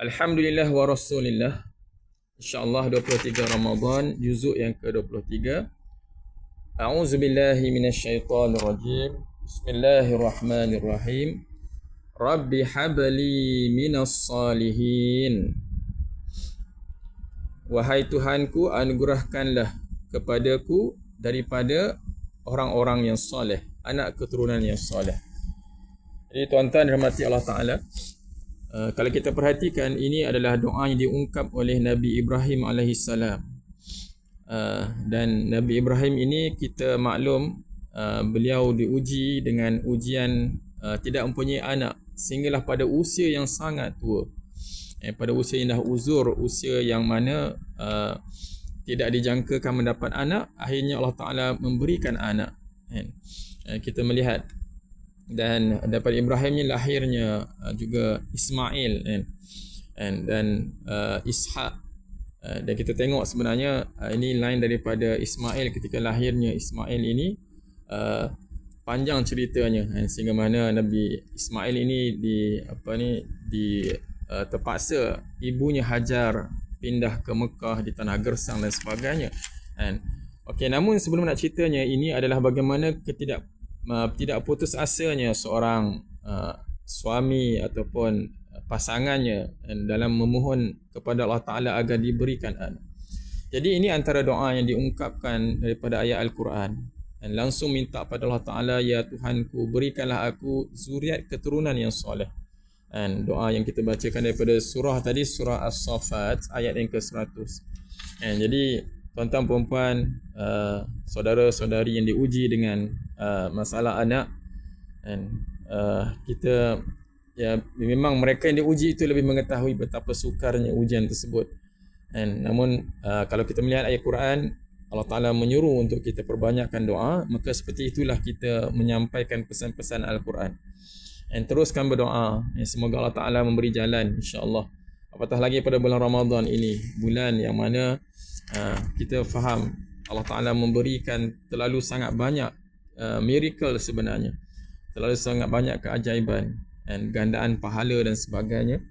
Alhamdulillah wa rasulillah. InsyaAllah 23 Ramadan, juzuk yang ke-23. A'udzubillahi minasyaitanirrajim. Bismillahirrahmanirrahim. Rabbi habli minas salihin. Wahai Tuhanku, anugerahkanlah kepadaku daripada orang-orang yang soleh, anak keturunan yang soleh. Jadi tuan-tuan dirahmati Allah Ta'ala, kalau kita perhatikan, ini adalah doa yang diungkap oleh Nabi Ibrahim alaihissalam. Dan Nabi Ibrahim ini kita maklum, beliau diuji dengan ujian tidak mempunyai anak sehinggalah pada usia yang sangat tua, pada usia yang dah uzur, usia yang mana tidak dijangkakan mendapat anak. Akhirnya Allah Ta'ala memberikan anak. Kita melihat, dan daripada Ibrahim ni lahirnya juga Ismail dan Ishak. Dan kita tengok sebenarnya ini lain daripada Ismail. Ketika lahirnya Ismail ini panjang ceritanya, sehingga mana Nabi Ismail ini terpaksa ibunya Hajar pindah ke Mekah di tanah gersang dan sebagainya. Okey, namun sebelum nak ceritanya, ini adalah bagaimana tidak putus asanya seorang suami ataupun pasangannya dalam memohon kepada Allah Ta'ala agar diberikan anak. Jadi ini antara doa yang diungkapkan daripada ayat Al-Quran, dan langsung minta pada Allah Ta'ala, ya Tuhanku, berikanlah aku zuriat keturunan yang soleh. Dan doa yang kita bacakan daripada surah tadi, surah As-Saffat ayat yang ke-100. Jadi tuan-tuan, perempuan, saudara-saudari yang diuji dengan masalah anak, dan kita, ya, memang mereka yang diuji itu lebih mengetahui betapa sukarnya ujian tersebut. Namun kalau kita melihat ayat Quran, Allah Ta'ala menyuruh untuk kita perbanyakkan doa, maka seperti itulah kita menyampaikan pesan-pesan Al-Quran. Teruskan berdoa, semoga Allah Ta'ala memberi jalan, insya-Allah. Apatah lagi pada bulan Ramadan ini, bulan yang mana kita faham Allah Ta'ala memberikan terlalu sangat banyak miracle sebenarnya, terlalu sangat banyak keajaiban dan gandaan pahala dan sebagainya.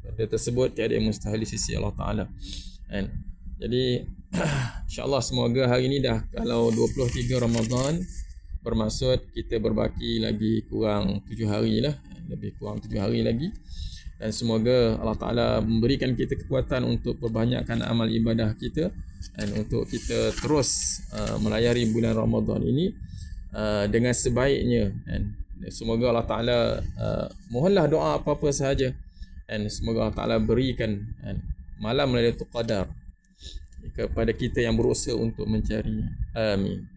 Benda tersebut tiada yang mustahil di sisi Allah Ta'ala. Jadi insya-Allah semoga hari ini dah, kalau 23 Ramadan, bermaksud kita berbaki lagi kurang 7 hari lah, lebih kurang 7 hari lagi. Dan semoga Allah Ta'ala memberikan kita kekuatan untuk perbanyakkan amal ibadah kita, dan untuk kita terus melayari bulan Ramadan ini dengan sebaiknya. Dan semoga Allah Ta'ala, mohonlah doa apa-apa sahaja, dan semoga Allah Ta'ala berikan malam Lailatul Qadar kepada kita yang berusaha untuk mencarinya. Amin.